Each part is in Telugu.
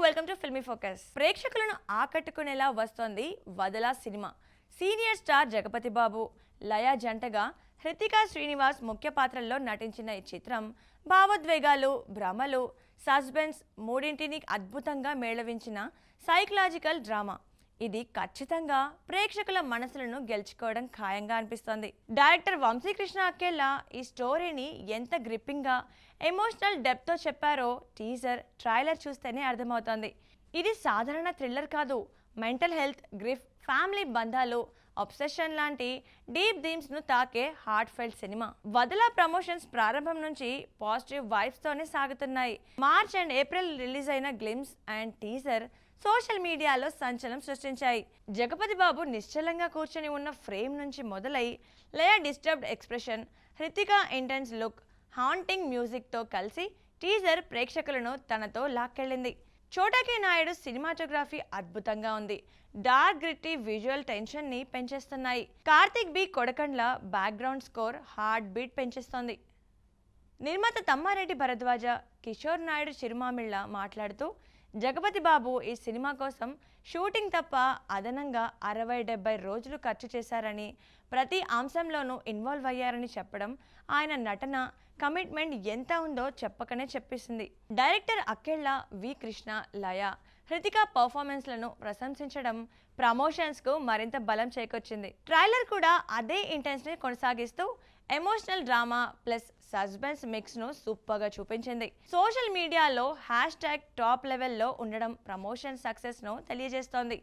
Welcome to filmy focus. ప్రేక్షకులను ఆకట్టుకునేలా వస్తోంది వదలా సినిమా. సీనియర్ స్టార్ జగపతి బాబు, లయ జంటగా హృతికా శ్రీనివాస్ ముఖ్య పాత్రల్లో నటించిన ఈ చిత్రం భావోద్వేగాలు, భ్రమలు, సస్పెన్స్ మూడింటిని అద్భుతంగా మేళవించిన సైకలాజికల్ డ్రామా. ఇది ఖచ్చితంగా ప్రేక్షకుల మనసులను గెలుచుకోవడం ఖాయంగా అనిపిస్తోంది. డైరెక్టర్ వంశీకృష్ణ అక్కేళ్ళ ఈ స్టోరీని ఎంత గ్రిప్పింగ్గా, ఎమోషనల్ డెప్త్తో చెప్పారో టీజర్, ట్రైలర్ చూస్తేనే అర్థమవుతోంది. ఇది సాధారణ థ్రిల్లర్ కాదు, మెంటల్ హెల్త్, గ్రిఫ్, ఫ్యామిలీ బంధాలు, అబ్సెషన్ లాంటి డీప్ థీమ్స్ను తాకే హార్ట్ ఫెల్ట్ సినిమా. వదలా ప్రమోషన్స్ ప్రారంభం నుంచి పాజిటివ్ వైబ్స్తోనే సాగుతున్నాయి. మార్చ్ అండ్ ఏప్రిల్ రిలీజ్ అయిన గ్లిమ్స్ అండ్ టీజర్ సోషల్ మీడియాలో సంచలనం సృష్టించాయి. జగపతి బాబు నిశ్చలంగా కూర్చొని ఉన్న ఫ్రేమ్ నుంచి మొదలై Laya disturbed expression, Hritika intense look, haunting మ్యూజిక్తో కలిసి టీజర్ ప్రేక్షకులను తనతో లాక్కెళ్ళింది. చోటాకి నాయుడు సినిమాటోగ్రఫీ అద్భుతంగా ఉంది. డార్క్ గ్రిట్టి విజువల్ టెన్షన్ని పెంచేస్తున్నాయి. Karthik B Kodakandla background score heart beat పెంచేస్తోంది. నిర్మాత తమ్మారెడ్డి భరద్వాజ, కిషోర్ నాయుడు చిరుమామిళ్ళ మాట్లాడుతూ జగపతి బాబు ఈ సినిమా కోసం షూటింగ్ తప్ప అదనంగా 60-70 రోజులు ఖర్చు చేశారని, ప్రతి అంశంలోనూ ఇన్వాల్వ్ అయ్యారని చెప్పడం ఆయన నటన, కమిట్మెంట్ ఎంత ఉందో చెప్పకనే చెప్పేసింది. డైరెక్టర్ అక్కేళ్ళ, వి కృష్ణ, లయ, హృతికా పర్ఫార్మెన్స్లను ప్రశంసించడం ప్రమోషన్స్కు మరింత బలం చేకూర్చింది. ట్రైలర్ కూడా అదే ఇంటెన్స్ని కొనసాగిస్తూ ఎమోషనల్ డ్రామా ప్లస్ సస్పెన్స్ మిక్స్ను సూపర్గా చూపించింది. సోషల్ మీడియాలో హ్యాష్ట్యాగ్ టాప్ లెవెల్లో ఉండడం ప్రమోషన్ సక్సెస్ను తెలియజేస్తోంది.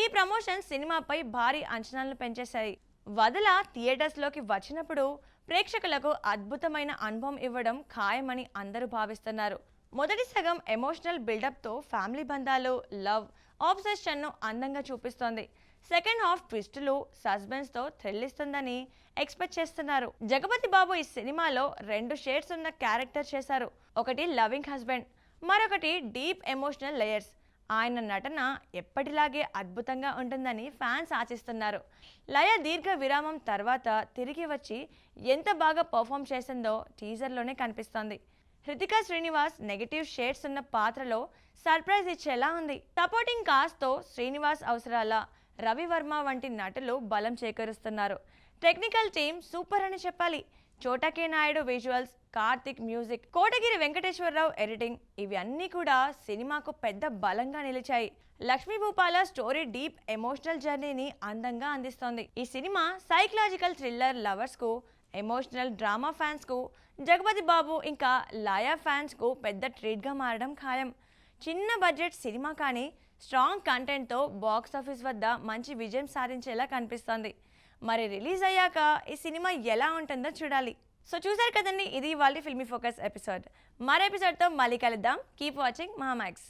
ఈ ప్రమోషన్ సినిమాపై భారీ అంచనాలను పెంచేశాయి. వదల థియేటర్స్లోకి వచ్చినప్పుడు ప్రేక్షకులకు అద్భుతమైన అనుభవం ఇవ్వడం ఖాయమని అందరూ భావిస్తున్నారు. మొదటి సగం ఎమోషనల్ బిల్డప్తో ఫ్యామిలీ బంధాలు, లవ్, ఆబ్సెషన్ను అందంగా చూపిస్తోంది. సెకండ్ హాఫ్ ట్విస్టులు, సస్పెన్స్తో థ్రిల్ ఇస్తుందని ఎక్స్పెక్ట్ చేస్తున్నారు. జగపతి బాబు ఈ సినిమాలో 2 షేడ్స్ ఉన్న క్యారెక్టర్ చేశారు. ఒకటి లవింగ్ హస్బెండ్, మరొకటి డీప్ ఎమోషనల్ లేయర్స్. ఆయన నటన ఎప్పటిలాగే అద్భుతంగా ఉంటుందని ఫ్యాన్స్ ఆశిస్తున్నారు. లయ దీర్ఘ విరామం తర్వాత తిరిగి వచ్చి ఎంత బాగా పర్ఫామ్ చేసిందో టీజర్లోనే కనిపిస్తోంది. హృతికా శ్రీనివాస్ నెగటివ్ షేడ్స్ ఉన్న పాత్రలో సర్ప్రైజ్ ఇచ్చేలా ఉంది. సపోర్టింగ్ కాస్ట్తో శ్రీనివాస్ అవసరాల, రవివర్మ వంటి నటులు బలం చేకూరుస్తున్నారు. టెక్నికల్ టీమ్ సూపర్ అని చెప్పాలి. Chota K Naidu visuals, Karthik music, Kotagiri Venkateswara Rao editing, ఇవి అన్నీ కూడా సినిమాకు పెద్ద బలంగా నిలిచాయి. Lakshmi Bhupala story deep emotional జర్నీని అందంగా అందిస్తోంది. ఈ సినిమా సైకలాజికల్ థ్రిల్లర్ లవర్స్కు, ఎమోషనల్ డ్రామా ఫ్యాన్స్కు, జగపతి బాబు ఇంకా లయ ఫ్యాన్స్కు పెద్ద ట్రీట్గా మారడం ఖాయం. చిన్న బడ్జెట్ సినిమా కానీ స్ట్రాంగ్ కంటెంట్తో బాక్సాఫీస్ వద్ద మంచి విజయం సాధించేలా కనిపిస్తోంది. మరి రిలీజ్ అయ్యాక ఈ సినిమా ఎలా ఉంటుందో చూడాలి. సో చూసారు కదండి, ఇది ఇవాళ ఫిల్మీ ఫోకస్ ఎపిసోడ్. మరో ఎపిసోడ్తో మళ్ళీ కలుద్దాం. Keep watching Mahaa Max.